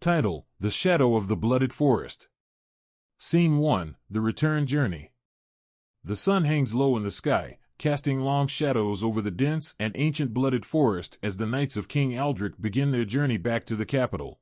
Title: The Shadow of the Blooded Forest. Scene 1: The Return Journey. The sun hangs low in the sky, casting long shadows over the dense and ancient blooded forest as the knights of King Aldrich begin their journey back to the capital.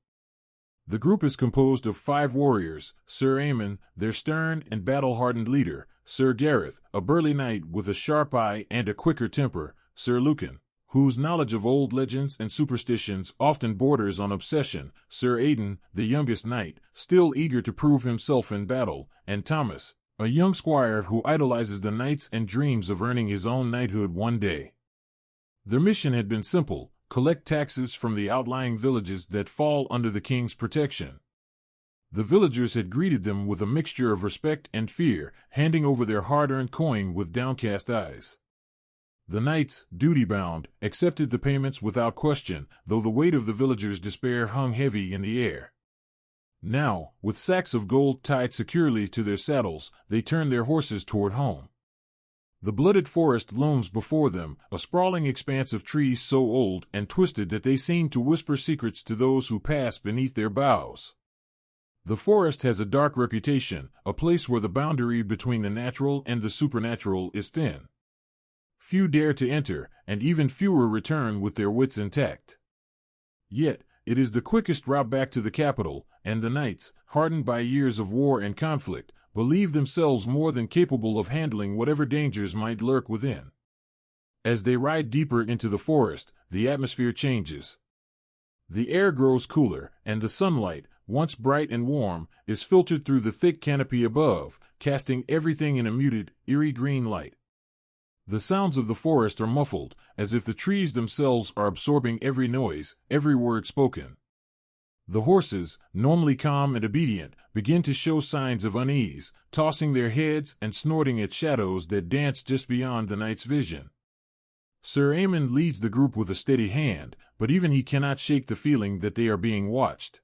The group is composed of 5 warriors: Sir Aemon, their stern and battle-hardened leader; Sir Gareth, a burly knight with a sharp eye and a quicker temper; Sir Lucan, whose knowledge of old legends and superstitions often borders on obsession; Sir Aidan, the youngest knight, still eager to prove himself in battle; and Thomas, a young squire who idolizes the knights and dreams of earning his own knighthood one day. Their mission had been simple: collect taxes from the outlying villages that fall under the king's protection. The villagers had greeted them with a mixture of respect and fear, handing over their hard-earned coin with downcast eyes. The knights, duty-bound, accepted the payments without question, though the weight of the villagers' despair hung heavy in the air. Now, with sacks of gold tied securely to their saddles, they turned their horses toward home. The blooded forest looms before them, a sprawling expanse of trees so old and twisted that they seem to whisper secrets to those who pass beneath their boughs. The forest has a dark reputation, a place where the boundary between the natural and the supernatural is thin. Few dare to enter, and even fewer return with their wits intact. Yet, it is the quickest route back to the capital, and the knights, hardened by years of war and conflict, believe themselves more than capable of handling whatever dangers might lurk within. As they ride deeper into the forest, the atmosphere changes. The air grows cooler, and the sunlight, once bright and warm, is filtered through the thick canopy above, casting everything in a muted, eerie green light. The sounds of the forest are muffled, as if the trees themselves are absorbing every noise, every word spoken. The horses, normally calm and obedient, begin to show signs of unease, tossing their heads and snorting at shadows that dance just beyond the knight's vision. Sir Aemon leads the group with a steady hand, but even he cannot shake the feeling that they are being watched.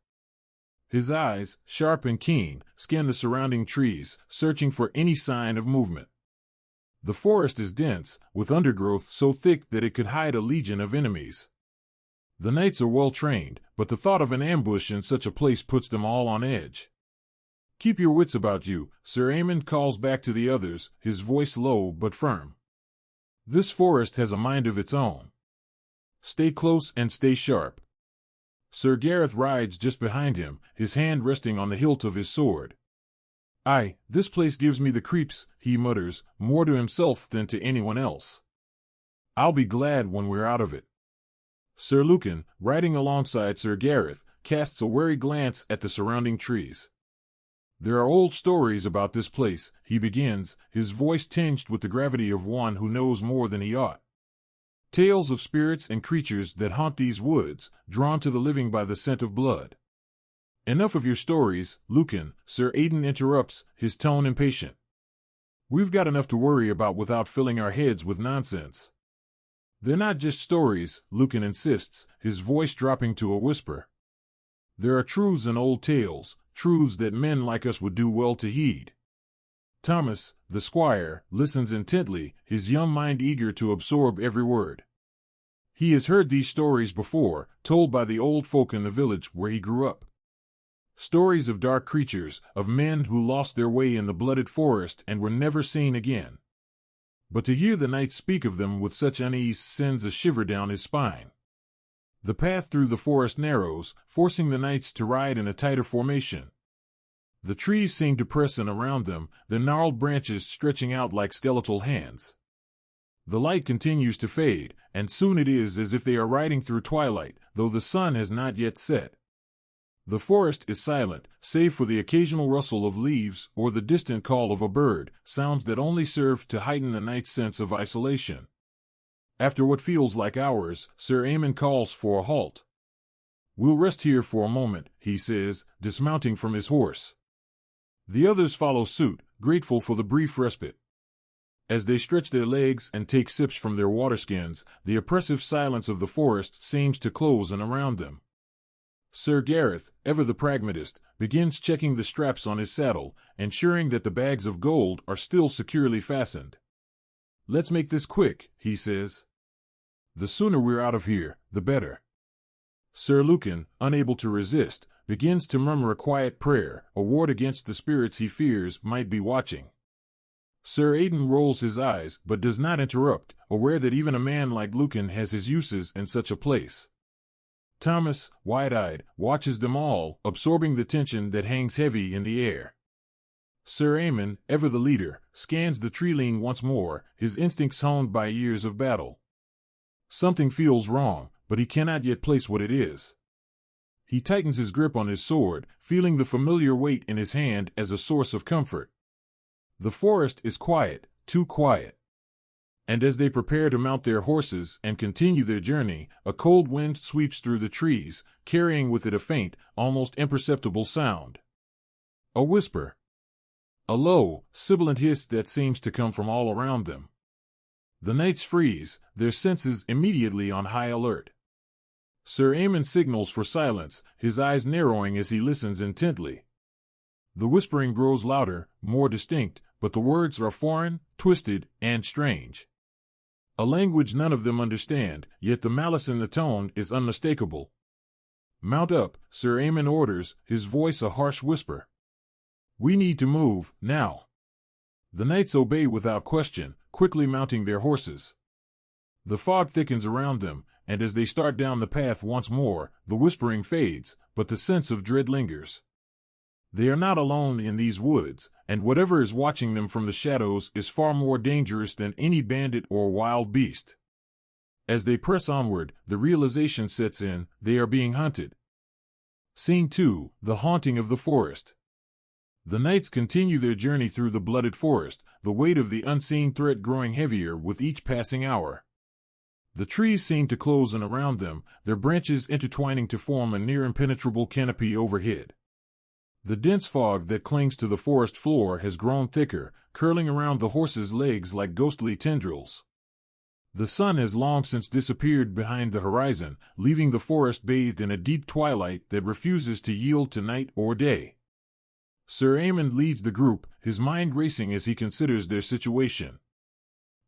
His eyes, sharp and keen, scan the surrounding trees, searching for any sign of movement. The forest is dense, with undergrowth so thick that it could hide a legion of enemies. The knights are well trained, but the thought of an ambush in such a place puts them all on edge. "Keep your wits about you," Sir Aemon calls back to the others, his voice low but firm. "This forest has a mind of its own. Stay close and stay sharp." Sir Gareth rides just behind him, his hand resting on the hilt of his sword. "Aye, this place gives me the creeps," he mutters, more to himself than to anyone else. "I'll be glad when we're out of it." Sir Lucan, riding alongside Sir Gareth, casts a wary glance at the surrounding trees. "There are old stories about this place," he begins, his voice tinged with the gravity of one who knows more than he ought. "Tales of spirits and creatures that haunt these woods, drawn to the living by the scent of blood." "Enough of your stories, Lucan," Sir Aidan interrupts, his tone impatient. "We've got enough to worry about without filling our heads with nonsense." "They're not just stories," Lucan insists, his voice dropping to a whisper. "There are truths in old tales, truths that men like us would do well to heed." Thomas, the squire, listens intently, his young mind eager to absorb every word. He has heard these stories before, told by the old folk in the village where he grew up. Stories of dark creatures, of men who lost their way in the blooded forest and were never seen again. But to hear the knights speak of them with such unease sends a shiver down his spine. The path through the forest narrows, forcing the knights to ride in a tighter formation. The trees seem to press in around them, their gnarled branches stretching out like skeletal hands. The light continues to fade, and soon it is as if they are riding through twilight, though the sun has not yet set. The forest is silent, save for the occasional rustle of leaves or the distant call of a bird, sounds that only serve to heighten the night's sense of isolation. After what feels like hours, Sir Aemon calls for a halt. "We'll rest here for a moment," he says, dismounting from his horse. The others follow suit, grateful for the brief respite. As they stretch their legs and take sips from their waterskins, the oppressive silence of the forest seems to close in around them. Sir Gareth, ever the pragmatist, begins checking the straps on his saddle, ensuring that the bags of gold are still securely fastened. "Let's make this quick," he says. "The sooner we're out of here, the better." Sir Lucan, unable to resist, begins to murmur a quiet prayer, a ward against the spirits he fears might be watching. Sir Aidan rolls his eyes, but does not interrupt, aware that even a man like Lucan has his uses in such a place. Thomas, wide-eyed, watches them all, absorbing the tension that hangs heavy in the air. Sir Eamon, ever the leader, scans the tree-line once more, his instincts honed by years of battle. Something feels wrong, but he cannot yet place what it is. He tightens his grip on his sword, feeling the familiar weight in his hand as a source of comfort. The forest is quiet, too quiet. And as they prepare to mount their horses and continue their journey, a cold wind sweeps through the trees, carrying with it a faint, almost imperceptible sound. A whisper. A low, sibilant hiss that seems to come from all around them. The knights freeze, their senses immediately on high alert. Sir Eamon signals for silence, his eyes narrowing as he listens intently. The whispering grows louder, more distinct, but the words are foreign, twisted, and strange. A language none of them understand, yet the malice in the tone is unmistakable. "Mount up," Sir Eamon orders, his voice a harsh whisper. "We need to move, now." The knights obey without question, quickly mounting their horses. The fog thickens around them, and as they start down the path once more, the whispering fades, but the sense of dread lingers. They are not alone in these woods, and whatever is watching them from the shadows is far more dangerous than any bandit or wild beast. As they press onward, the realization sets in, they are being hunted. Scene 2, The Haunting of the Forest. The knights continue their journey through the blooded forest, the weight of the unseen threat growing heavier with each passing hour. The trees seem to close in around them, their branches intertwining to form a near impenetrable canopy overhead. The dense fog that clings to the forest floor has grown thicker, curling around the horses' legs like ghostly tendrils. The sun has long since disappeared behind the horizon, leaving the forest bathed in a deep twilight that refuses to yield to night or day. Sir Eamon leads the group, his mind racing as he considers their situation.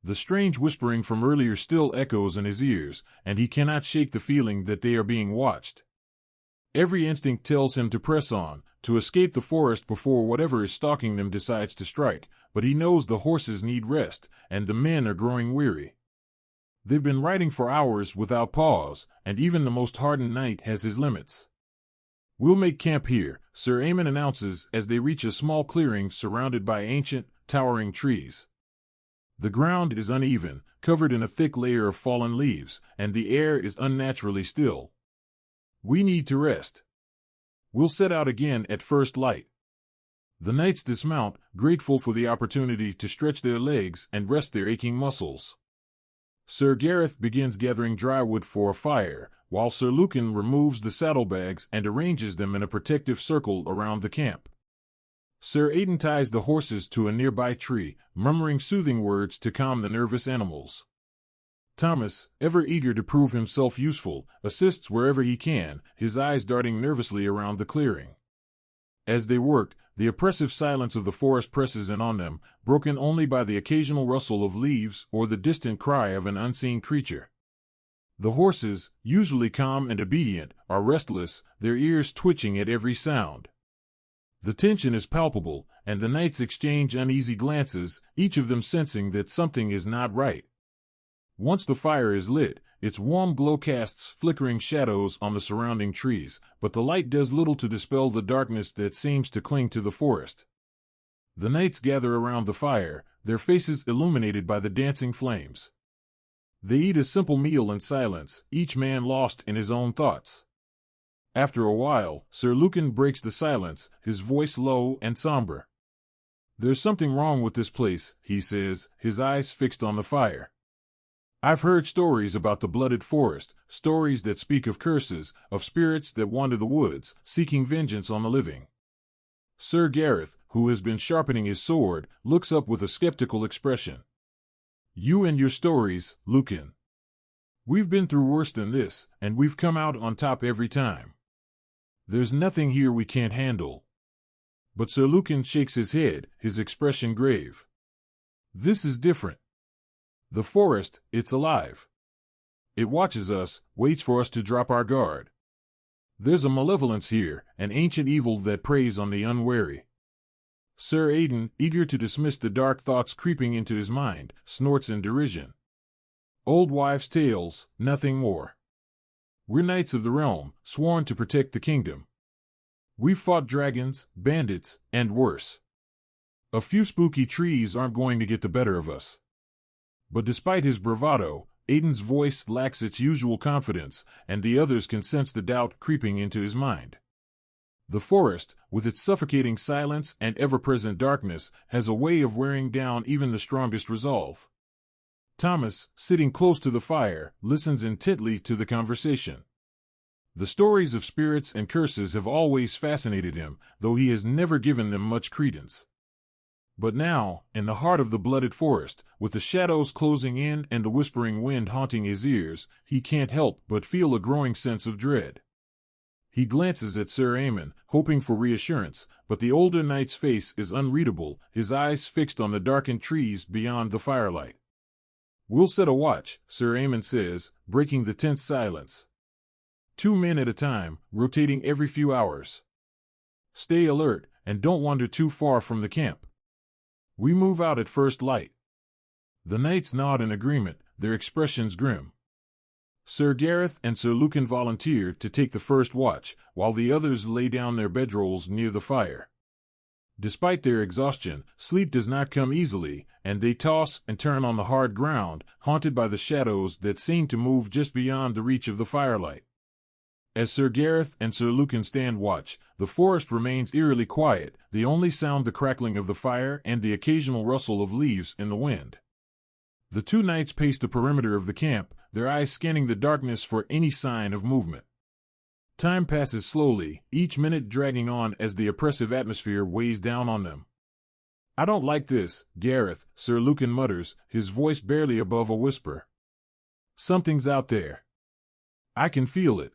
The strange whispering from earlier still echoes in his ears, and he cannot shake the feeling that they are being watched. Every instinct tells him to press on, to escape the forest before whatever is stalking them decides to strike, but he knows the horses need rest, and the men are growing weary. They've been riding for hours without pause, and even the most hardened knight has his limits. "We'll make camp here," Sir Eamon announces as they reach a small clearing surrounded by ancient, towering trees. The ground is uneven, covered in a thick layer of fallen leaves, and the air is unnaturally still. "We need to rest. We'll set out again at first light." The knights dismount, grateful for the opportunity to stretch their legs and rest their aching muscles. Sir Gareth begins gathering dry wood for a fire, while Sir Lucan removes the saddlebags and arranges them in a protective circle around the camp. Sir Aidan ties the horses to a nearby tree, murmuring soothing words to calm the nervous animals. Thomas, ever eager to prove himself useful, assists wherever he can, his eyes darting nervously around the clearing. As they work, the oppressive silence of the forest presses in on them, broken only by the occasional rustle of leaves or the distant cry of an unseen creature. The horses, usually calm and obedient, are restless, their ears twitching at every sound. The tension is palpable, and the knights exchange uneasy glances, each of them sensing that something is not right. Once the fire is lit, its warm glow casts flickering shadows on the surrounding trees, but the light does little to dispel the darkness that seems to cling to the forest. The knights gather around the fire, their faces illuminated by the dancing flames. They eat a simple meal in silence, each man lost in his own thoughts. After a while, Sir Lucan breaks the silence, his voice low and somber. "There's something wrong with this place," he says, his eyes fixed on the fire. "I've heard stories about the blooded forest, stories that speak of curses, of spirits that wander the woods, seeking vengeance on the living." Sir Gareth, who has been sharpening his sword, looks up with a skeptical expression. "You and your stories, Lucan. We've been through worse than this, and we've come out on top every time. There's nothing here we can't handle." But Sir Lucan shakes his head, his expression grave. "This is different. The forest, it's alive. It watches us, waits for us to drop our guard. There's a malevolence here, an ancient evil that preys on the unwary. Sir Aidan, eager to dismiss the dark thoughts creeping into his mind, snorts in derision. Old wives' tales, nothing more. We're knights of the realm, sworn to protect the kingdom. We've fought dragons, bandits, and worse. A few spooky trees aren't going to get the better of us. But despite his bravado, Aidan's voice lacks its usual confidence, and the others can sense the doubt creeping into his mind. The forest, with its suffocating silence and ever-present darkness, has a way of wearing down even the strongest resolve. Thomas, sitting close to the fire, listens intently to the conversation. The stories of spirits and curses have always fascinated him, though he has never given them much credence. But now, in the heart of the blooded forest, with the shadows closing in and the whispering wind haunting his ears, he can't help but feel a growing sense of dread. He glances at Sir Aemon, hoping for reassurance, but the older knight's face is unreadable, his eyes fixed on the darkened trees beyond the firelight. "We'll set a watch," Sir Aemon says, breaking the tense silence. 2 men at a time, rotating every few hours. Stay alert, and don't wander too far from the camp. We move out at first light. The knights nod in agreement, their expressions grim. Sir Gareth and Sir Lucan volunteer to take the first watch, while the others lay down their bedrolls near the fire. Despite their exhaustion, sleep does not come easily, and they toss and turn on the hard ground, haunted by the shadows that seem to move just beyond the reach of the firelight. As Sir Gareth and Sir Lucan stand watch, the forest remains eerily quiet, the only sound the crackling of the fire and the occasional rustle of leaves in the wind. The 2 knights pace the perimeter of the camp, their eyes scanning the darkness for any sign of movement. Time passes slowly, each minute dragging on as the oppressive atmosphere weighs down on them. "I don't like this, Gareth," Sir Lucan mutters, his voice barely above a whisper. "Something's out there. I can feel it."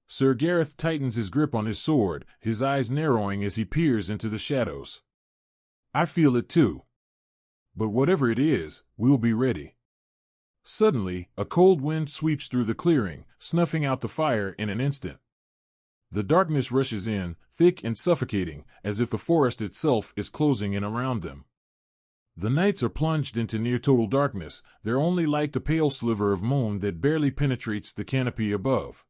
Sir Gareth tightens his grip on his sword, his eyes narrowing as he peers into the shadows. "I feel it too. But whatever it is, we'll be ready." Suddenly, a cold wind sweeps through the clearing, snuffing out the fire in an instant. The darkness rushes in, thick and suffocating, as if the forest itself is closing in around them. The knights are plunged into near-total darkness, their only light the pale sliver of moon that barely penetrates the canopy above.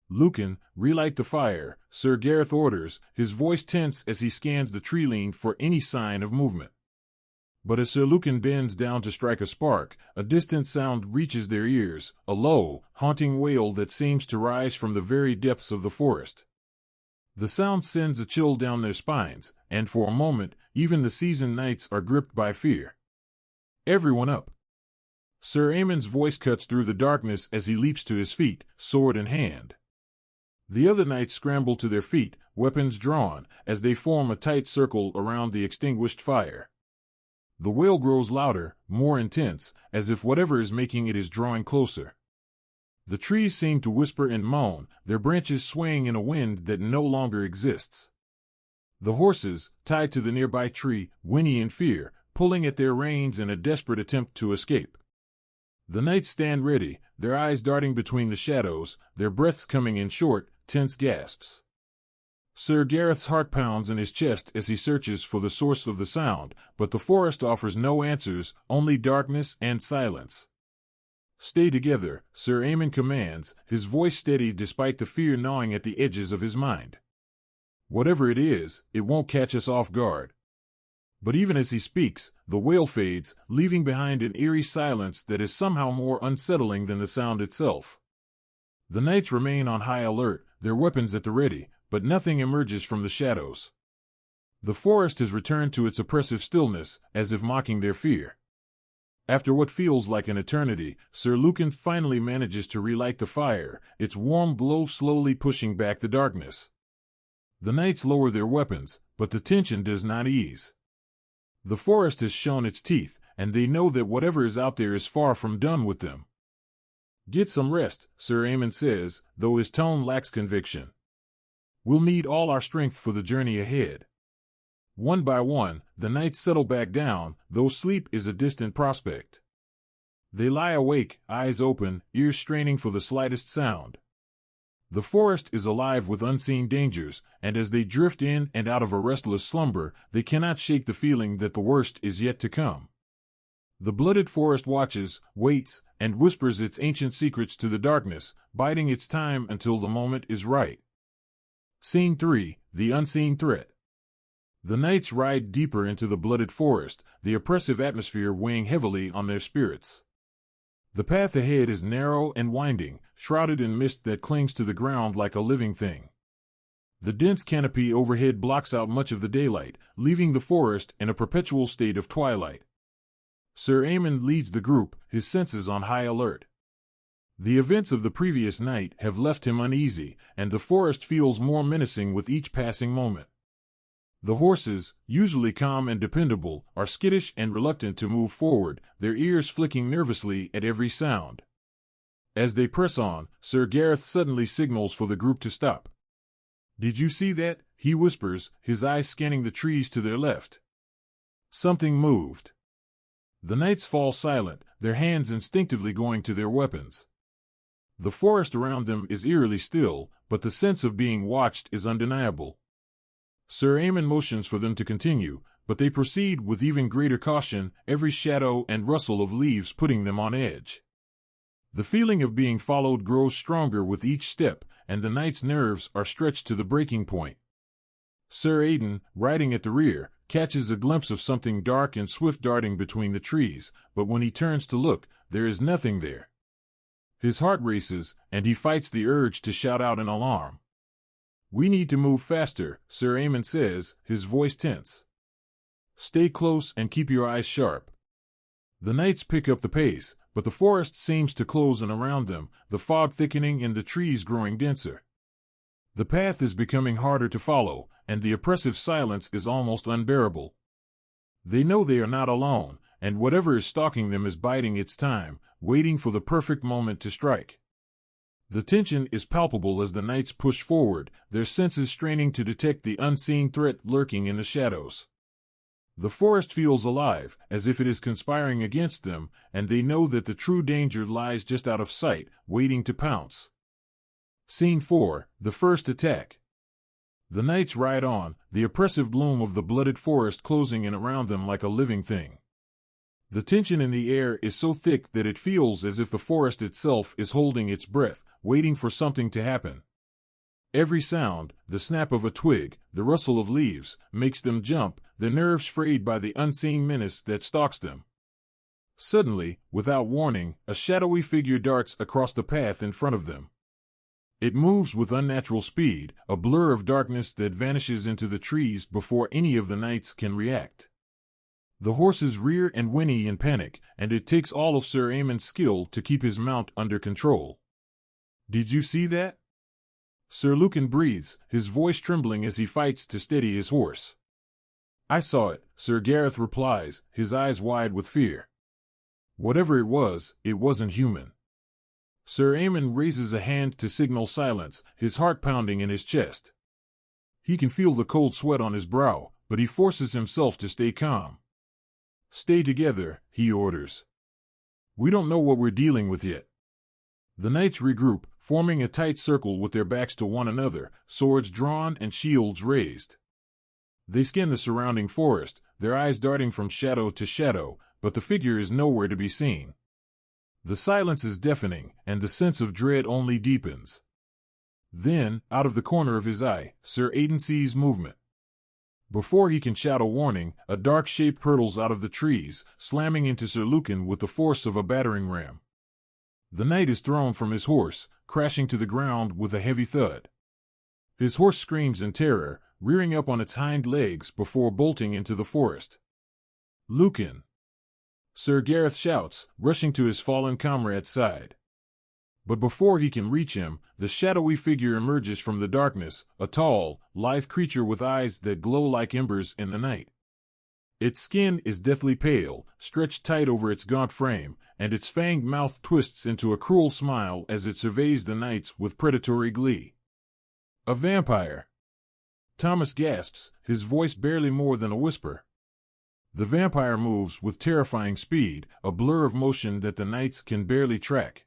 "Lucan, relight the fire," Sir Gareth orders, his voice tense as he scans the tree-line for any sign of movement. But as Sir Lucan bends down to strike a spark, a distant sound reaches their ears, a low, haunting wail that seems to rise from the very depths of the forest. The sound sends a chill down their spines, and for a moment, even the seasoned knights are gripped by fear. "Everyone up!" Sir Aemon's voice cuts through the darkness as he leaps to his feet, sword in hand. The other knights scramble to their feet, weapons drawn, as they form a tight circle around the extinguished fire. The wail grows louder, more intense, as if whatever is making it is drawing closer. The trees seem to whisper and moan, their branches swaying in a wind that no longer exists. The horses, tied to the nearby tree, whinny in fear, pulling at their reins in a desperate attempt to escape. The knights stand ready, their eyes darting between the shadows, their breaths coming in short, tense gasps. Sir Gareth's heart pounds in his chest as he searches for the source of the sound, but the forest offers no answers, only darkness and silence. "Stay together," Sir Aemon commands, his voice steady despite the fear gnawing at the edges of his mind. "Whatever it is, it won't catch us off guard." But even as he speaks, the wail fades, leaving behind an eerie silence that is somehow more unsettling than the sound itself. The knights remain on high alert, their weapons at the ready, but nothing emerges from the shadows. The forest has returned to its oppressive stillness, as if mocking their fear. After what feels like an eternity, Sir Lucan finally manages to relight the fire, its warm glow slowly pushing back the darkness. The knights lower their weapons, but the tension does not ease. The forest has shown its teeth, and they know that whatever is out there is far from done with them. "Get some rest," Sir Aemon says, though his tone lacks conviction. "We'll need all our strength for the journey ahead." One by one, the knights settle back down, though sleep is a distant prospect. They lie awake, eyes open, ears straining for the slightest sound. The forest is alive with unseen dangers, and as they drift in and out of a restless slumber, they cannot shake the feeling that the worst is yet to come. The blooded forest watches, waits, and whispers its ancient secrets to the darkness, biding its time until the moment is right. Scene 3. The Unseen Threat. The knights ride deeper into the blooded forest, the oppressive atmosphere weighing heavily on their spirits. The path ahead is narrow and winding, shrouded in mist that clings to the ground like a living thing. The dense canopy overhead blocks out much of the daylight, leaving the forest in a perpetual state of twilight. Sir Aemon leads the group, his senses on high alert. The events of the previous night have left him uneasy, and the forest feels more menacing with each passing moment. The horses, usually calm and dependable, are skittish and reluctant to move forward, their ears flicking nervously at every sound. As they press on, Sir Gareth suddenly signals for the group to stop. "Did you see that?" he whispers, his eyes scanning the trees to their left. Something moved. The knights fall silent, their hands instinctively going to their weapons. The forest around them is eerily still, but the sense of being watched is undeniable. Sir Aemon motions for them to continue, but they proceed with even greater caution, every shadow and rustle of leaves putting them on edge. The feeling of being followed grows stronger with each step, and the knights' nerves are stretched to the breaking point. Sir Aidan, riding at the rear, catches a glimpse of something dark and swift darting between the trees, but when he turns to look, there is nothing there. His heart races, and he fights the urge to shout out in alarm. "We need to move faster," Sir Aemon says, his voice tense. "Stay close and keep your eyes sharp." The knights pick up the pace, but the forest seems to close in around them, the fog thickening and the trees growing denser. The path is becoming harder to follow, and the oppressive silence is almost unbearable. They know they are not alone, and whatever is stalking them is biding its time, waiting for the perfect moment to strike. The tension is palpable as the knights push forward, their senses straining to detect the unseen threat lurking in the shadows. The forest feels alive, as if it is conspiring against them, and they know that the true danger lies just out of sight, waiting to pounce. Scene 4. The First Attack. The knights ride on, the oppressive gloom of the blooded forest closing in around them like a living thing. The tension in the air is so thick that it feels as if the forest itself is holding its breath, waiting for something to happen. Every sound, the snap of a twig, the rustle of leaves, makes them jump, their nerves frayed by the unseen menace that stalks them. Suddenly, without warning, a shadowy figure darts across the path in front of them. It moves with unnatural speed, a blur of darkness that vanishes into the trees before any of the knights can react. The horses rear and whinny in panic, and it takes all of Sir Aemon's skill to keep his mount under control. "Did you see that?" Sir Lucan breathes, his voice trembling as he fights to steady his horse. "I saw it," Sir Gareth replies, his eyes wide with fear. Whatever it wasn't human. Sir Aemon raises a hand to signal silence, his heart pounding in his chest. He can feel the cold sweat on his brow, but he forces himself to stay calm. "Stay together," he orders. "We don't know what we're dealing with yet." The knights regroup, forming a tight circle with their backs to one another, swords drawn and shields raised. They scan the surrounding forest, their eyes darting from shadow to shadow, but the figure is nowhere to be seen. The silence is deafening, and the sense of dread only deepens. Then, out of the corner of his eye, Sir Aidan sees movement. Before he can shout a warning, a dark shape hurtles out of the trees, slamming into Sir Lucan with the force of a battering ram. The knight is thrown from his horse, crashing to the ground with a heavy thud. His horse screams in terror, rearing up on its hind legs before bolting into the forest. "Lucan!" Sir Gareth shouts, rushing to his fallen comrade's side. But before he can reach him, the shadowy figure emerges from the darkness, a tall, lithe creature with eyes that glow like embers in the night. Its skin is deathly pale, stretched tight over its gaunt frame, and its fanged mouth twists into a cruel smile as it surveys the knights with predatory glee. "A vampire!" Thomas gasps, his voice barely more than a whisper. The vampire moves with terrifying speed, a blur of motion that the knights can barely track.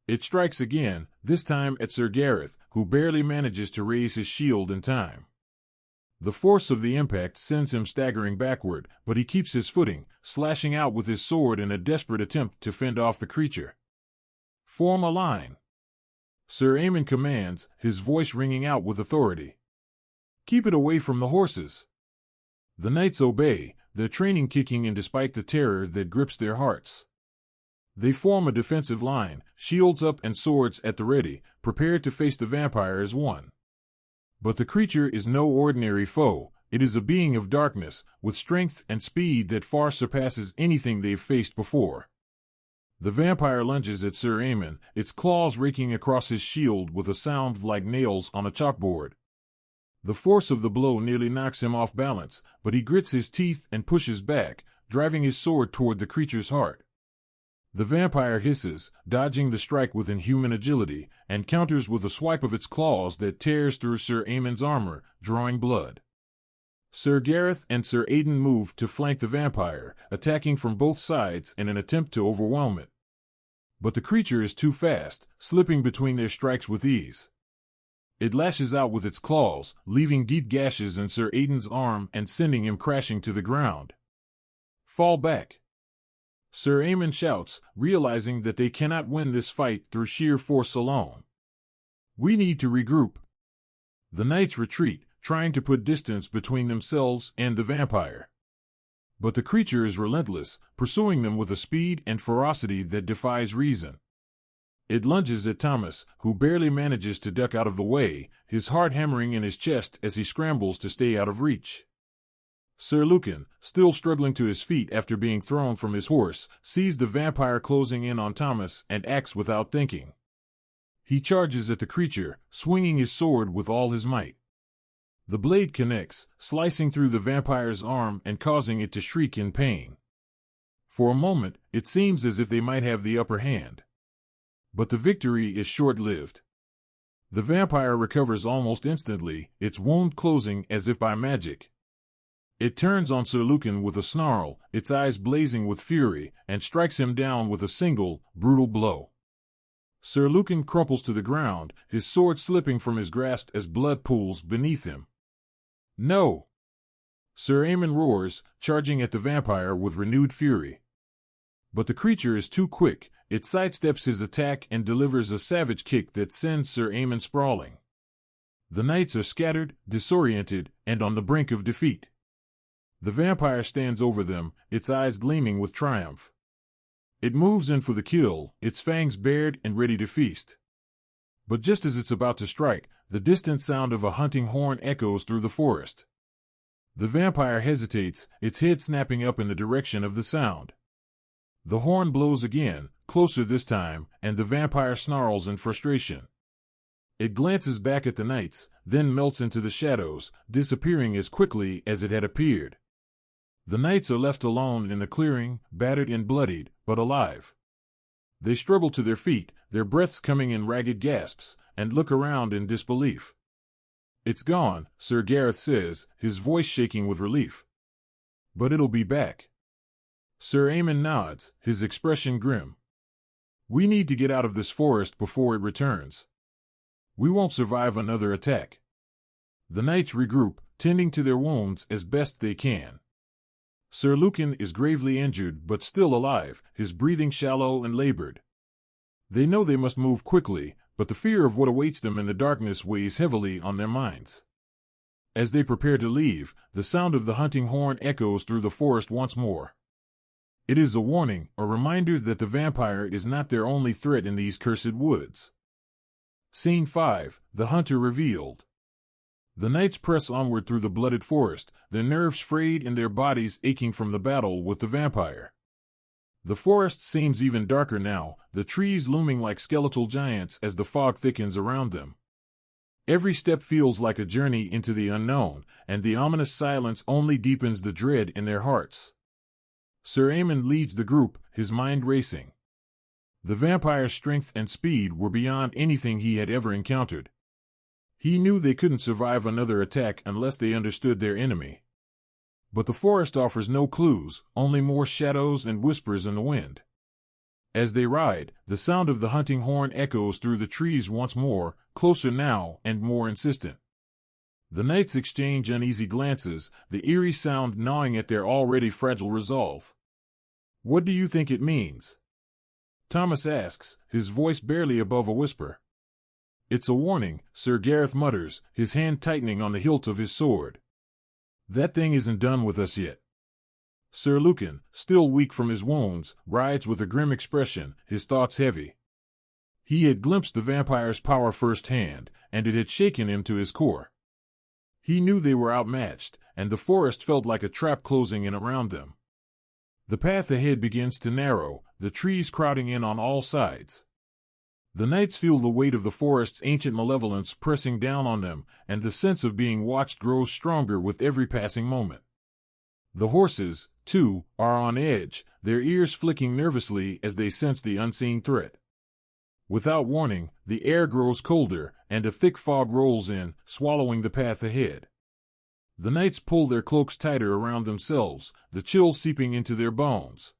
It strikes again, this time at Sir Gareth, who barely manages to raise his shield in time. The force of the impact sends him staggering backward, but he keeps his footing, slashing out with his sword in a desperate attempt to fend off the creature. Form a line. Sir Aemon commands, his voice ringing out with authority. Keep it away from the horses. The knights obey, their training kicking in despite the terror that grips their hearts. They form a defensive line, shields up and swords at the ready, prepared to face the vampire as one. But the creature is no ordinary foe. It is a being of darkness, with strength and speed that far surpasses anything they've faced before. The vampire lunges at Sir Aemon, its claws raking across his shield with a sound like nails on a chalkboard. The force of the blow nearly knocks him off balance, but he grits his teeth and pushes back, driving his sword toward the creature's heart. The vampire hisses, dodging the strike with inhuman agility, and counters with a swipe of its claws that tears through Sir Aemon's armor, drawing blood. Sir Gareth and Sir Aidan move to flank the vampire, attacking from both sides in an attempt to overwhelm it. But the creature is too fast, slipping between their strikes with ease. It lashes out with its claws, leaving deep gashes in Sir Aidan's arm and sending him crashing to the ground. Fall back. Sir Aemon shouts, realizing that they cannot win this fight through sheer force alone. We need to regroup. The knights retreat, trying to put distance between themselves and the vampire. But the creature is relentless, pursuing them with a speed and ferocity that defies reason. It lunges at Thomas, who barely manages to duck out of the way, his heart hammering in his chest as he scrambles to stay out of reach. Sir Lucan, still struggling to his feet after being thrown from his horse, sees the vampire closing in on Thomas and acts without thinking. He charges at the creature, swinging his sword with all his might. The blade connects, slicing through the vampire's arm and causing it to shriek in pain. For a moment, it seems as if they might have the upper hand. But the victory is short-lived. The vampire recovers almost instantly, its wound closing as if by magic. It turns on Sir Lucan with a snarl, its eyes blazing with fury, and strikes him down with a single, brutal blow. Sir Lucan crumples to the ground, his sword slipping from his grasp as blood pools beneath him. No! Sir Aemon roars, charging at the vampire with renewed fury. But the creature is too quick, it sidesteps his attack and delivers a savage kick that sends Sir Aemon sprawling. The knights are scattered, disoriented, and on the brink of defeat. The vampire stands over them, its eyes gleaming with triumph. It moves in for the kill, its fangs bared and ready to feast. But just as it's about to strike, the distant sound of a hunting horn echoes through the forest. The vampire hesitates, its head snapping up in the direction of the sound. The horn blows again, closer this time, and the vampire snarls in frustration. It glances back at the knights, then melts into the shadows, disappearing as quickly as it had appeared. The knights are left alone in the clearing, battered and bloodied, but alive. They struggle to their feet, their breaths coming in ragged gasps, and look around in disbelief. It's gone, Sir Gareth says, his voice shaking with relief. But it'll be back. Sir Aemon nods, his expression grim. We need to get out of this forest before it returns. We won't survive another attack. The knights regroup, tending to their wounds as best they can. Sir Lucan is gravely injured but still alive, his breathing shallow and labored. They know they must move quickly, but the fear of what awaits them in the darkness weighs heavily on their minds. As they prepare to leave, the sound of the hunting horn echoes through the forest once more. It is a warning, a reminder that the vampire is not their only threat in these cursed woods. Scene 5, The Hunter Revealed. The knights press onward through the blooded forest, their nerves frayed and their bodies aching from the battle with the vampire. The forest seems even darker now, the trees looming like skeletal giants as the fog thickens around them. Every step feels like a journey into the unknown, and the ominous silence only deepens the dread in their hearts. Sir Aemon leads the group, his mind racing. The vampire's strength and speed were beyond anything he had ever encountered. He knew they couldn't survive another attack unless they understood their enemy. But the forest offers no clues, only more shadows and whispers in the wind. As they ride, the sound of the hunting horn echoes through the trees once more, closer now and more insistent. The knights exchange uneasy glances, the eerie sound gnawing at their already fragile resolve. "What do you think it means?" Thomas asks, his voice barely above a whisper. "It's a warning," Sir Gareth mutters, his hand tightening on the hilt of his sword. "That thing isn't done with us yet." Sir Lucan, still weak from his wounds, rides with a grim expression, his thoughts heavy. He had glimpsed the vampire's power firsthand, and it had shaken him to his core. He knew they were outmatched, and the forest felt like a trap closing in around them. The path ahead begins to narrow, the trees crowding in on all sides. The knights feel the weight of the forest's ancient malevolence pressing down on them, and the sense of being watched grows stronger with every passing moment. The horses, too, are on edge, their ears flicking nervously as they sense the unseen threat. Without warning, the air grows colder, and a thick fog rolls in, swallowing the path ahead. The knights pull their cloaks tighter around themselves, the chill seeping into their bones.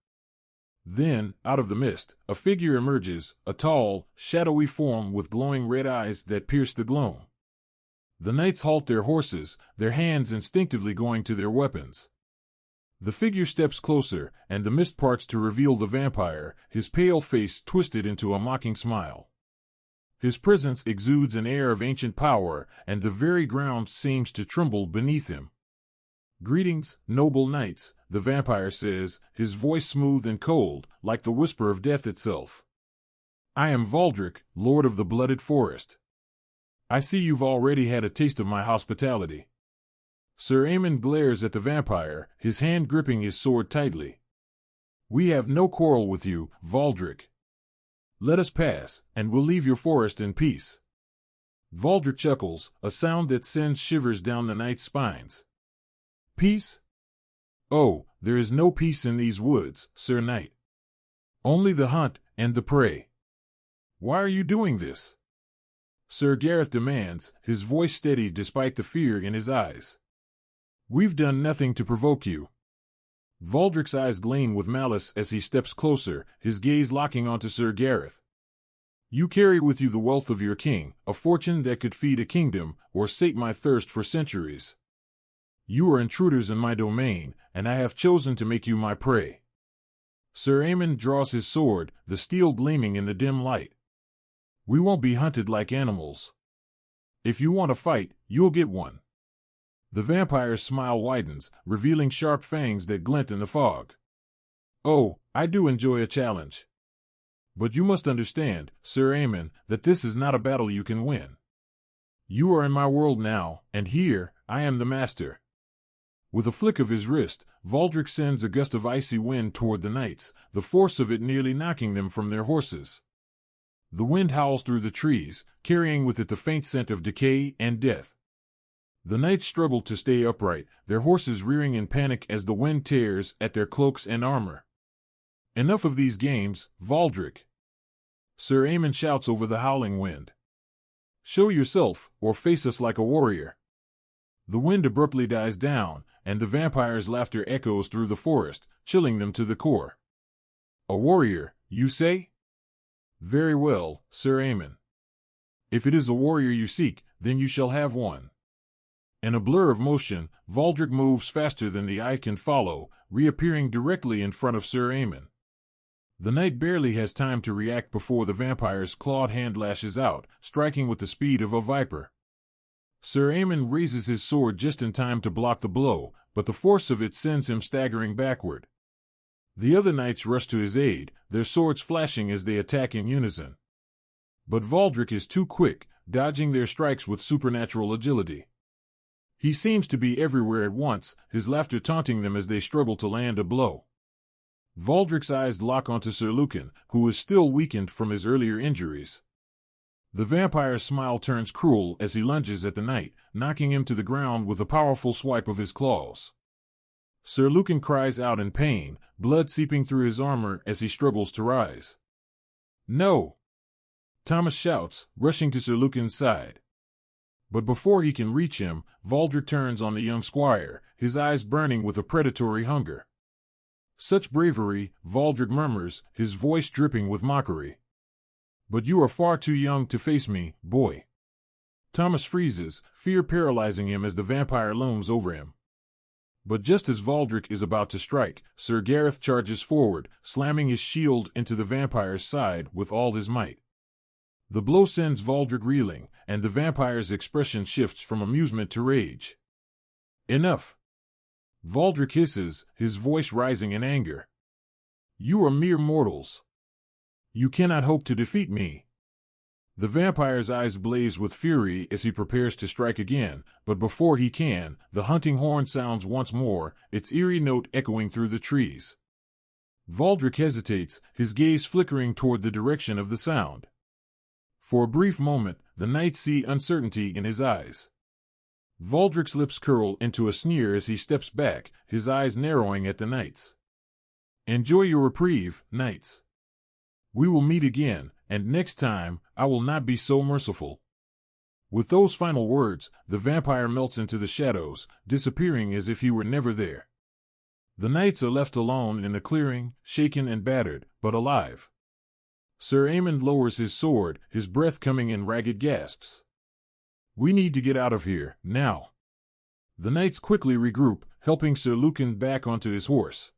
Then, out of the mist, a figure emerges, a tall, shadowy form with glowing red eyes that pierce the gloom. The knights halt their horses, their hands instinctively going to their weapons. The figure steps closer, and the mist parts to reveal the vampire, his pale face twisted into a mocking smile. His presence exudes an air of ancient power, and the very ground seems to tremble beneath him. "Greetings, noble knights," the vampire says, his voice smooth and cold, like the whisper of death itself. "I am Valdric, Lord of the Blooded Forest. I see you've already had a taste of my hospitality." Sir Aemon glares at the vampire, his hand gripping his sword tightly. "We have no quarrel with you, Valdric. Let us pass, and we'll leave your forest in peace." Valdric chuckles, a sound that sends shivers down the knight's spines. "Peace? Oh, there is no peace in these woods, Sir Knight. Only the hunt and the prey. Why are you doing this?" Sir Gareth demands, his voice steady despite the fear in his eyes. "We've done nothing to provoke you." Valdric's eyes gleam with malice as he steps closer, his gaze locking onto Sir Gareth. "You carry with you the wealth of your king, a fortune that could feed a kingdom, or sate my thirst for centuries. You are intruders in my domain, and I have chosen to make you my prey." Sir Aemon draws his sword, the steel gleaming in the dim light. "We won't be hunted like animals. If you want a fight, you'll get one." The vampire's smile widens, revealing sharp fangs that glint in the fog. "Oh, I do enjoy a challenge. But you must understand, Sir Aemon, that this is not a battle you can win. You are in my world now, and here, I am the master." With a flick of his wrist, Valdric sends a gust of icy wind toward the knights, the force of it nearly knocking them from their horses. The wind howls through the trees, carrying with it the faint scent of decay and death. The knights struggle to stay upright, their horses rearing in panic as the wind tears at their cloaks and armor. "Enough of these games, Valdric!" Sir Aemon shouts over the howling wind. "Show yourself, or face us like a warrior." The wind abruptly dies down, and the vampire's laughter echoes through the forest, chilling them to the core. "A warrior, you say? Very well, Sir Aemon. If it is a warrior you seek, then you shall have one." In a blur of motion, Valdric moves faster than the eye can follow, reappearing directly in front of Sir Aemon. The knight barely has time to react before the vampire's clawed hand lashes out, striking with the speed of a viper. Sir Aemon raises his sword just in time to block the blow, but the force of it sends him staggering backward. The other knights rush to his aid, their swords flashing as they attack in unison. But Valdric is too quick, dodging their strikes with supernatural agility. He seems to be everywhere at once, his laughter taunting them as they struggle to land a blow. Valdric's eyes lock onto Sir Lucan, who is still weakened from his earlier injuries. The vampire's smile turns cruel as he lunges at the knight, knocking him to the ground with a powerful swipe of his claws. Sir Lucan cries out in pain, blood seeping through his armor as he struggles to rise. "No!" Thomas shouts, rushing to Sir Lucan's side. But before he can reach him, Valdric turns on the young squire, his eyes burning with a predatory hunger. Such bravery, Valdric murmurs, his voice dripping with mockery. But you are far too young to face me, boy. Thomas freezes, fear paralyzing him as the vampire looms over him. But just as Valdric is about to strike, Sir Gareth charges forward, slamming his shield into the vampire's side with all his might. The blow sends Valdric reeling, and the vampire's expression shifts from amusement to rage. Enough! Valdric hisses, his voice rising in anger. You are mere mortals. You cannot hope to defeat me. The vampire's eyes blaze with fury as he prepares to strike again, but before he can, the hunting horn sounds once more, its eerie note echoing through the trees. Valdric hesitates, his gaze flickering toward the direction of the sound. For a brief moment, the knights see uncertainty in his eyes. Valdric's lips curl into a sneer as he steps back, his eyes narrowing at the knights. Enjoy your reprieve, knights. We will meet again, and next time, I will not be so merciful. With those final words, the vampire melts into the shadows, disappearing as if he were never there. The knights are left alone in the clearing, shaken and battered, but alive. Sir Aemon lowers his sword, his breath coming in ragged gasps. We need to get out of here, now. The knights quickly regroup, helping Sir Lucan back onto his horse.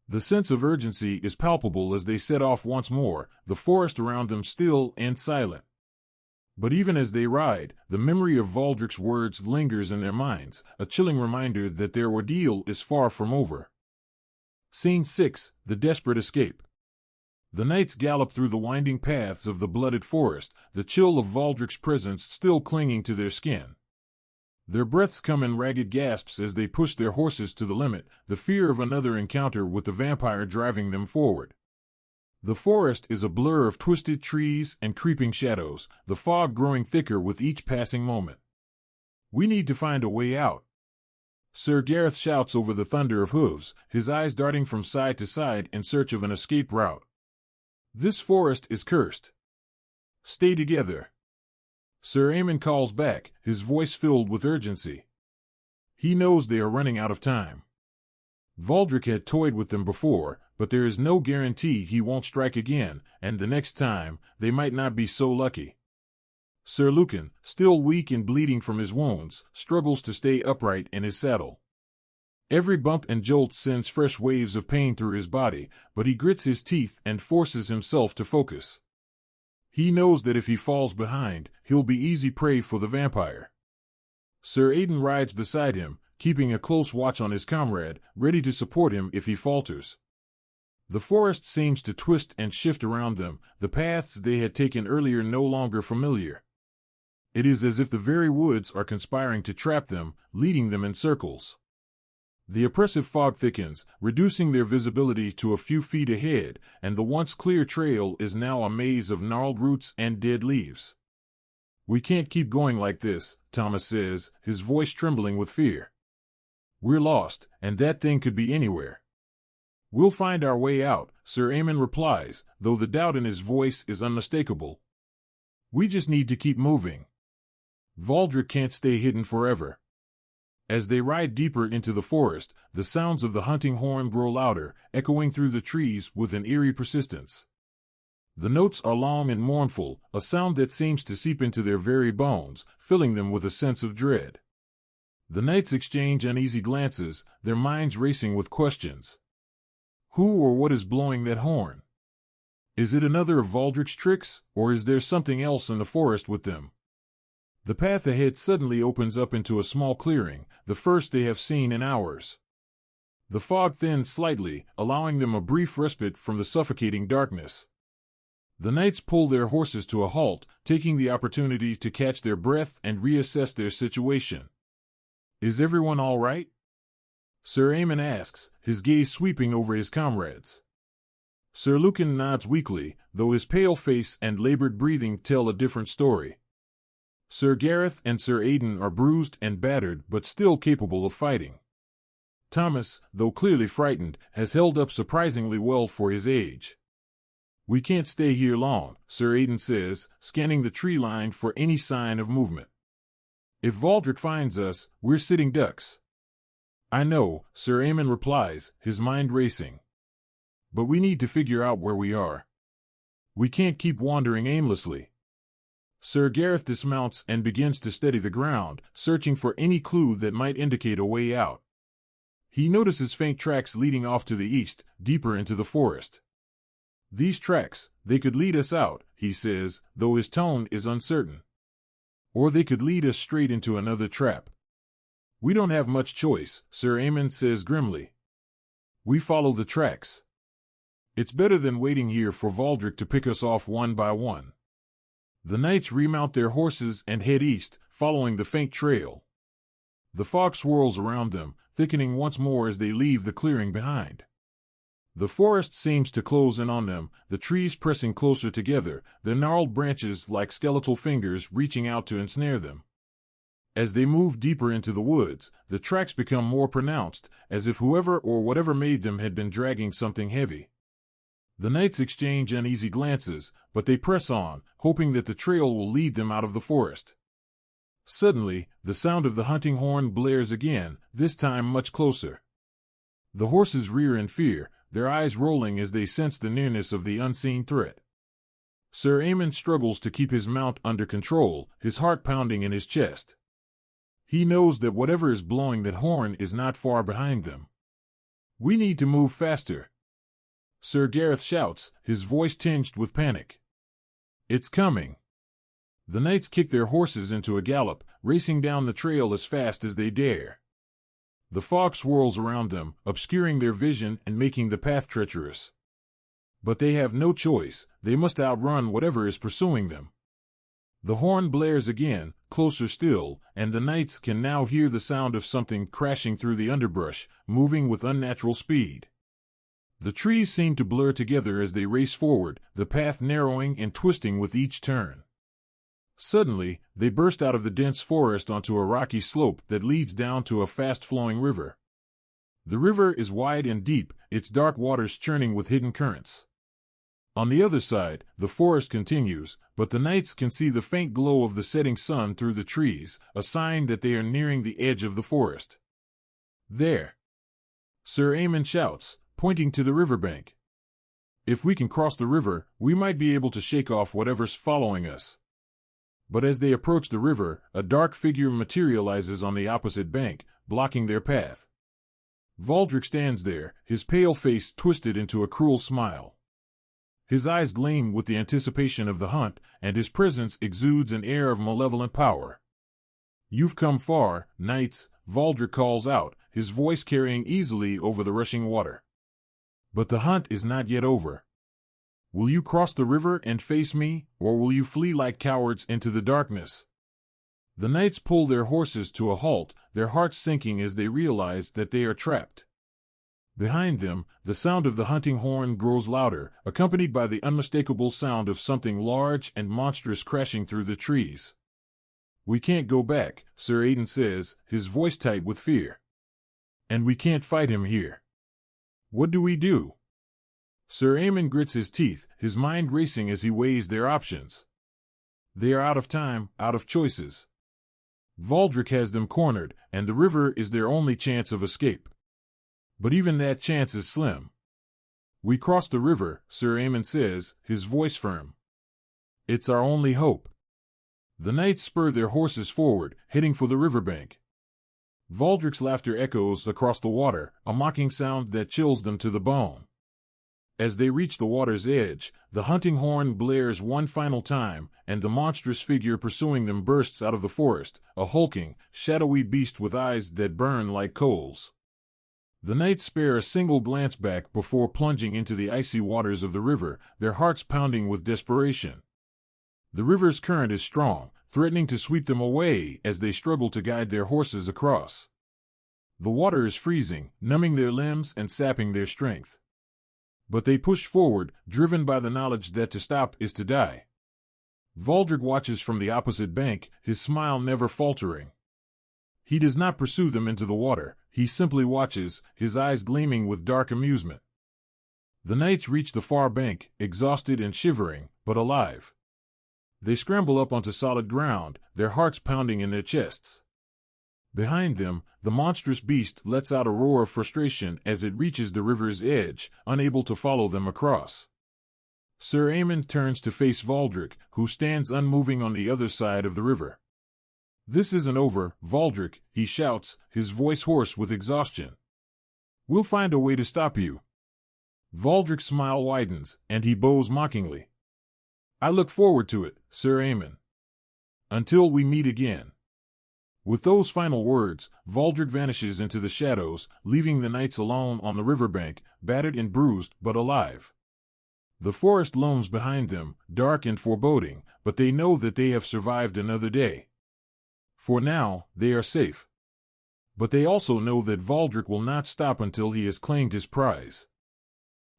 The sense of urgency is palpable as they set off once more, the forest around them still and silent. But even as they ride, the memory of Valdric's words lingers in their minds, a chilling reminder that their ordeal is far from over. Scene 6, The Desperate Escape. The knights gallop through the winding paths of the blooded forest, the chill of Valdric's presence still clinging to their skin. Their breaths come in ragged gasps as they push their horses to the limit, the fear of another encounter with the vampire driving them forward. The forest is a blur of twisted trees and creeping shadows, the fog growing thicker with each passing moment. We need to find a way out. Sir Gareth shouts over the thunder of hooves, his eyes darting from side to side in search of an escape route. This forest is cursed. Stay together. Sir Aemon calls back, his voice filled with urgency. He knows they are running out of time. Valdric had toyed with them before, but there is no guarantee he won't strike again, and the next time, they might not be so lucky. Sir Lucan, still weak and bleeding from his wounds, struggles to stay upright in his saddle. Every bump and jolt sends fresh waves of pain through his body, but he grits his teeth and forces himself to focus. He knows that if he falls behind, he'll be easy prey for the vampire. Sir Aidan rides beside him, keeping a close watch on his comrade, ready to support him if he falters. The forest seems to twist and shift around them, the paths they had taken earlier no longer familiar. It is as if the very woods are conspiring to trap them, leading them in circles. The oppressive fog thickens, reducing their visibility to a few feet ahead, and the once clear trail is now a maze of gnarled roots and dead leaves. We can't keep going like this, Thomas says, his voice trembling with fear. We're lost, and that thing could be anywhere. We'll find our way out, Sir Aemon replies, though the doubt in his voice is unmistakable. We just need to keep moving. Valdric can't stay hidden forever. As they ride deeper into the forest, the sounds of the hunting horn grow louder, echoing through the trees with an eerie persistence. The notes are long and mournful, a sound that seems to seep into their very bones, filling them with a sense of dread. The knights exchange uneasy glances, their minds racing with questions. Who or what is blowing that horn? Is it another of Valdric's tricks, or is there something else in the forest with them? The path ahead suddenly opens up into a small clearing, the first they have seen in hours. The fog thins slightly, allowing them a brief respite from the suffocating darkness. The knights pull their horses to a halt, taking the opportunity to catch their breath and reassess their situation. Is everyone all right? Sir Aemon asks, his gaze sweeping over his comrades. Sir Lucan nods weakly, though his pale face and labored breathing tell a different story. Sir Gareth and Sir Aidan are bruised and battered but still capable of fighting. Thomas, though clearly frightened, has held up surprisingly well for his age. We can't stay here long, Sir Aidan says, scanning the tree line for any sign of movement. If Valdric finds us, we're sitting ducks. I know, Sir Aemon replies, his mind racing. But we need to figure out where we are. We can't keep wandering aimlessly. Sir Gareth dismounts and begins to steady the ground, searching for any clue that might indicate a way out. He notices faint tracks leading off to the east, deeper into the forest. These tracks, they could lead us out, he says, though his tone is uncertain. Or they could lead us straight into another trap. We don't have much choice, Sir Aemon says grimly. We follow the tracks. It's better than waiting here for Valdric to pick us off one by one. The knights remount their horses and head east, following the faint trail. The fog swirls around them, thickening once more as they leave the clearing behind. The forest seems to close in on them, the trees pressing closer together, their gnarled branches like skeletal fingers reaching out to ensnare them. As they move deeper into the woods, the tracks become more pronounced, as if whoever or whatever made them had been dragging something heavy. The knights exchange uneasy glances, but they press on, hoping that the trail will lead them out of the forest. Suddenly, the sound of the hunting horn blares again, this time much closer. The horses rear in fear, their eyes rolling as they sense the nearness of the unseen threat. Sir Aemon struggles to keep his mount under control, his heart pounding in his chest. He knows that whatever is blowing that horn is not far behind them. We need to move faster. Sir Gareth shouts, his voice tinged with panic. It's coming. The knights kick their horses into a gallop, racing down the trail as fast as they dare. The fog swirls around them, obscuring their vision and making the path treacherous. But they have no choice, they must outrun whatever is pursuing them. The horn blares again, closer still, and the knights can now hear the sound of something crashing through the underbrush, moving with unnatural speed. The trees seem to blur together as they race forward, the path narrowing and twisting with each turn. Suddenly, they burst out of the dense forest onto a rocky slope that leads down to a fast-flowing river. The river is wide and deep, its dark waters churning with hidden currents. On the other side, the forest continues, but the knights can see the faint glow of the setting sun through the trees, a sign that they are nearing the edge of the forest. There! Sir Aemon shouts, pointing to the riverbank. If we can cross the river, we might be able to shake off whatever's following us. But as they approach the river, a dark figure materializes on the opposite bank, blocking their path. Valdric stands there, his pale face twisted into a cruel smile. His eyes gleam with the anticipation of the hunt, and his presence exudes an air of malevolent power. You've come far, knights, Valdric calls out, his voice carrying easily over the rushing water. But the hunt is not yet over. Will you cross the river and face me, or will you flee like cowards into the darkness? The knights pull their horses to a halt, their hearts sinking as they realize that they are trapped. Behind them, the sound of the hunting horn grows louder, accompanied by the unmistakable sound of something large and monstrous crashing through the trees. We can't go back, Sir Aemon says, his voice tight with fear. And we can't fight him here. What do we do? Sir Aemon grits his teeth, his mind racing as he weighs their options. They are out of time, out of choices. Valdric has them cornered, and the river is their only chance of escape. But even that chance is slim. We cross the river, Sir Aemon says, his voice firm. It's our only hope. The knights spur their horses forward, heading for the riverbank. Valdric's laughter echoes across the water, a mocking sound that chills them to the bone. As they reach the water's edge, the hunting horn blares one final time, and the monstrous figure pursuing them bursts out of the forest, a hulking, shadowy beast with eyes that burn like coals. The knights spare a single glance back before plunging into the icy waters of the river, their hearts pounding with desperation. The river's current is strong, threatening to sweep them away as they struggle to guide their horses across. The water is freezing, numbing their limbs and sapping their strength. But they push forward, driven by the knowledge that to stop is to die. Valdric watches from the opposite bank, his smile never faltering. He does not pursue them into the water, he simply watches, his eyes gleaming with dark amusement. The knights reach the far bank, exhausted and shivering, but alive. They scramble up onto solid ground, their hearts pounding in their chests. Behind them, the monstrous beast lets out a roar of frustration as it reaches the river's edge, unable to follow them across. Sir Aemon turns to face Valdric, who stands unmoving on the other side of the river. "This isn't over, Valdric," he shouts, his voice hoarse with exhaustion. "We'll find a way to stop you." Valdric's smile widens, and he bows mockingly. "I look forward to it, Sir Aemon. Until we meet again." With those final words, Valdric vanishes into the shadows, leaving the knights alone on the riverbank, battered and bruised, but alive. The forest looms behind them, dark and foreboding, but they know that they have survived another day. For now, they are safe. But they also know that Valdric will not stop until he has claimed his prize.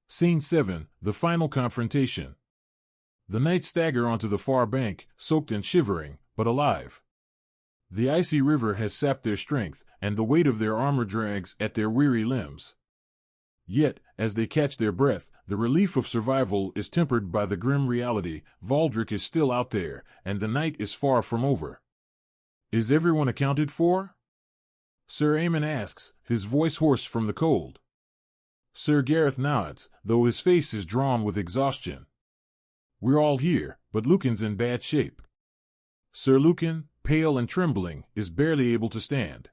Scene 7, the final confrontation. The knights stagger onto the far bank, soaked and shivering, but alive. The icy river has sapped their strength, and the weight of their armor drags at their weary limbs. Yet, as they catch their breath, the relief of survival is tempered by the grim reality: Valdric is still out there, and the night is far from over. "Is everyone accounted for?" Sir Aemon asks, his voice hoarse from the cold. Sir Gareth nods, though his face is drawn with exhaustion. "We're all here, but Lucan's in bad shape." Sir Lucan, pale and trembling, is barely able to stand.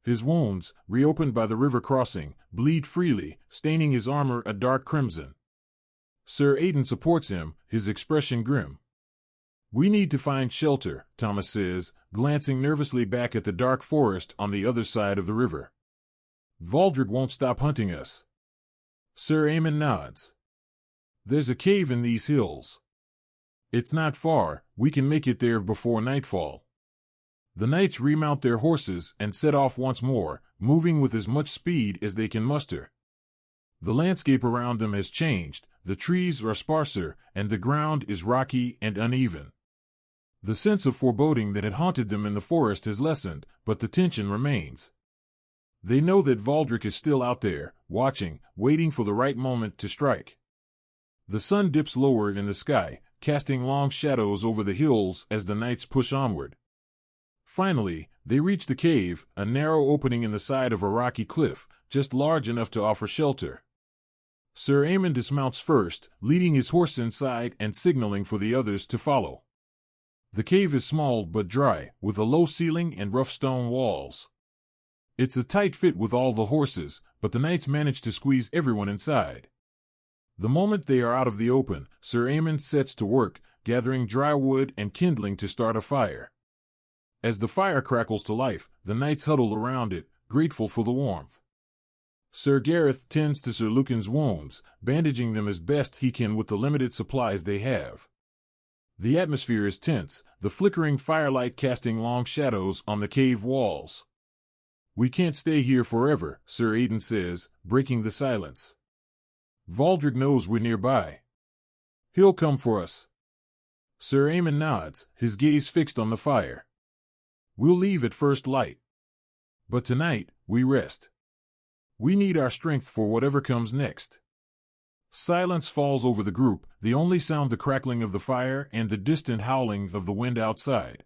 His wounds, reopened by the river crossing, bleed freely, staining his armor a dark crimson. Sir Aidan supports him, his expression grim. "We need to find shelter," Thomas says, glancing nervously back at the dark forest on the other side of the river. "Valdric won't stop hunting us." Sir Aemon nods. "There's a cave in these hills. It's not far, we can make it there before nightfall." The knights remount their horses and set off once more, moving with as much speed as they can muster. The landscape around them has changed, the trees are sparser, and the ground is rocky and uneven. The sense of foreboding that had haunted them in the forest has lessened, but the tension remains. They know that Valdric is still out there, watching, waiting for the right moment to strike. The sun dips lower in the sky, casting long shadows over the hills as the knights push onward. Finally, they reach the cave, a narrow opening in the side of a rocky cliff, just large enough to offer shelter. Sir Aemon dismounts first, leading his horse inside and signaling for the others to follow. The cave is small but dry, with a low ceiling and rough stone walls. It's a tight fit with all the horses, but the knights manage to squeeze everyone inside. The moment they are out of the open, Sir Aemon sets to work, gathering dry wood and kindling to start a fire. As the fire crackles to life, the knights huddle around it, grateful for the warmth. Sir Gareth tends to Sir Lucan's wounds, bandaging them as best he can with the limited supplies they have. The atmosphere is tense, the flickering firelight casting long shadows on the cave walls. "We can't stay here forever," Sir Aidan says, breaking the silence. "Valdric knows we're nearby. He'll come for us." Sir Aemon nods, his gaze fixed on the fire. "We'll leave at first light. But tonight, we rest. We need our strength for whatever comes next." Silence falls over the group, the only sound the crackling of the fire and the distant howling of the wind outside.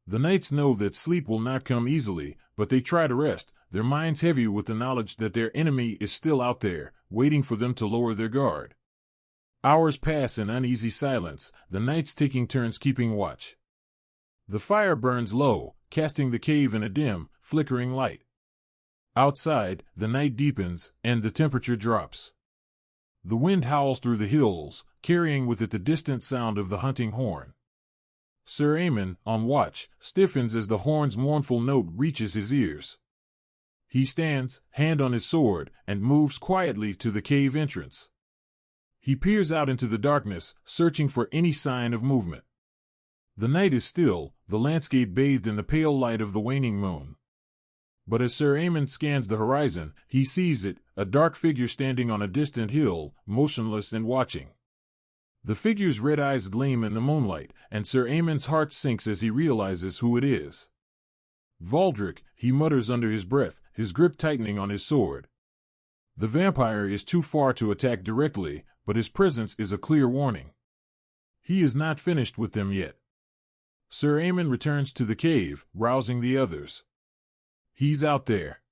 The knights know that sleep will not come easily, but they try to rest, their minds heavy with the knowledge that their enemy is still out there, waiting for them to lower their guard. Hours pass in uneasy silence, the knights taking turns keeping watch. The fire burns low, casting the cave in a dim, flickering light. Outside, the night deepens, and the temperature drops. The wind howls through the hills, carrying with it the distant sound of the hunting horn. Sir Aemon, on watch, stiffens as the horn's mournful note reaches his ears. He stands, hand on his sword, and moves quietly to the cave entrance. He peers out into the darkness, searching for any sign of movement. The night is still, the landscape bathed in the pale light of the waning moon. But as Sir Aemon scans the horizon, he sees it, a dark figure standing on a distant hill, motionless and watching. The figure's red eyes gleam in the moonlight, and Sir Aemon's heart sinks as he realizes who it is. "Valdric," he mutters under his breath, his grip tightening on his sword. The vampire is too far to attack directly, but his presence is a clear warning. He is not finished with them yet. Sir Aemon returns to the cave, rousing the others. He's out there.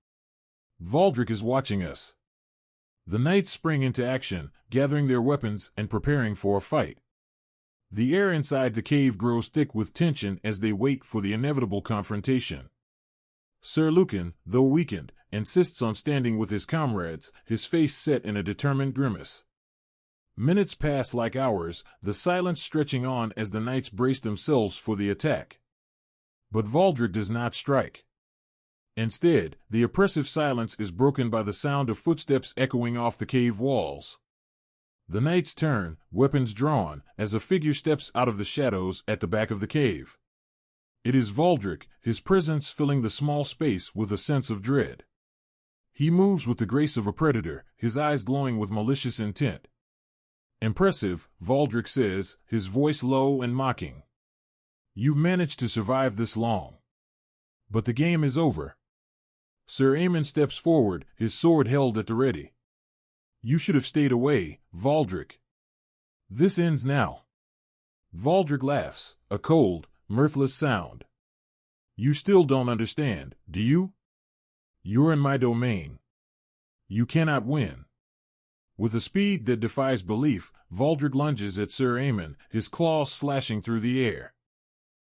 Valdric is watching us. The knights spring into action, gathering their weapons and preparing for a fight. The air inside the cave grows thick with tension as they wait for the inevitable confrontation. Sir Lucan, though weakened, insists on standing with his comrades, his face set in a determined grimace. Minutes pass like hours, the silence stretching on as the knights brace themselves for the attack. But Valdric does not strike. Instead, the oppressive silence is broken by the sound of footsteps echoing off the cave walls. The knights turn, weapons drawn, as a figure steps out of the shadows at the back of the cave. It is Valdric, his presence filling the small space with a sense of dread. He moves with the grace of a predator, his eyes glowing with malicious intent. Impressive, Valdric says, his voice low and mocking. You've managed to survive this long. But the game is over. Sir Aemon steps forward, his sword held at the ready. You should have stayed away, Valdric. This ends now. Valdric laughs, a cold, mirthless sound. You still don't understand, do you? You're in my domain. You cannot win. With a speed that defies belief, Valdric lunges at Sir Aemon, his claws slashing through the air.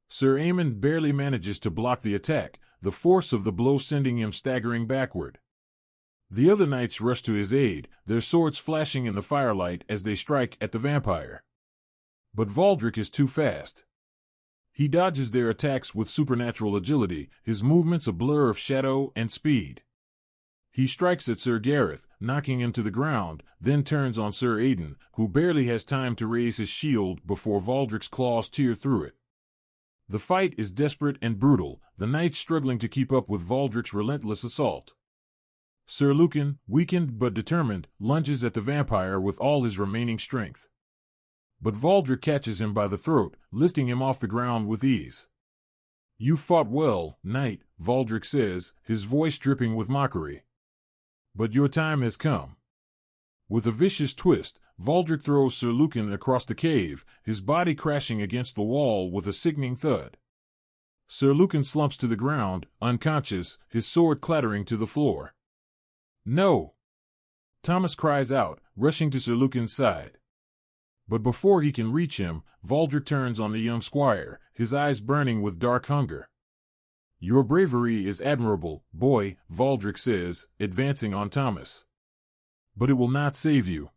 Sir Aemon barely manages to block the attack, the force of the blow sending him staggering backward. The other knights rush to his aid, their swords flashing in the firelight as they strike at the vampire. But Valdric is too fast. He dodges their attacks with supernatural agility, his movements a blur of shadow and speed. He strikes at Sir Gareth, knocking him to the ground, then turns on Sir Aidan, who barely has time to raise his shield before Valdric's claws tear through it. The fight is desperate and brutal, the knights struggling to keep up with Valdric's relentless assault. Sir Lucan, weakened but determined, lunges at the vampire with all his remaining strength. But Valdric catches him by the throat, lifting him off the ground with ease. You fought well, knight, Valdric says, his voice dripping with mockery. But your time has come. With a vicious twist, Valdric throws Sir Lucan across the cave, his body crashing against the wall with a sickening thud. Sir Lucan slumps to the ground, unconscious, his sword clattering to the floor. No! Thomas cries out, rushing to Sir Lucan's side. But before he can reach him, Valdric turns on the young squire, his eyes burning with dark hunger. Your bravery is admirable, boy, Valdric says, advancing on Thomas. But it will not save you.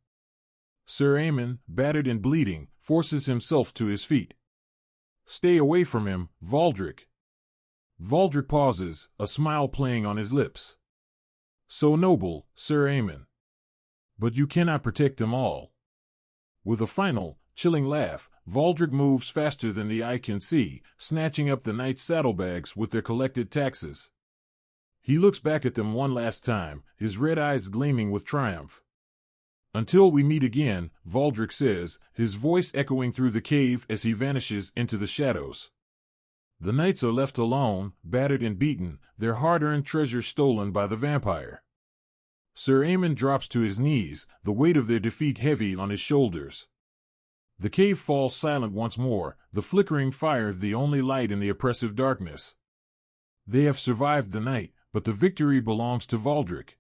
Sir Aemon, battered and bleeding, forces himself to his feet. Stay away from him, Valdric. Valdric pauses, a smile playing on his lips. So noble, Sir Aemon. But you cannot protect them all. With a final, chilling laugh, Valdric moves faster than the eye can see, snatching up the knights' saddlebags with their collected taxes. He looks back at them one last time, his red eyes gleaming with triumph. Until we meet again, Valdric says, his voice echoing through the cave as he vanishes into the shadows. The knights are left alone, battered and beaten, their hard-earned treasure stolen by the vampire. Sir Aemon drops to his knees, the weight of their defeat heavy on his shoulders. The cave falls silent once more, the flickering fire the only light in the oppressive darkness. They have survived the night, but the victory belongs to Valdric.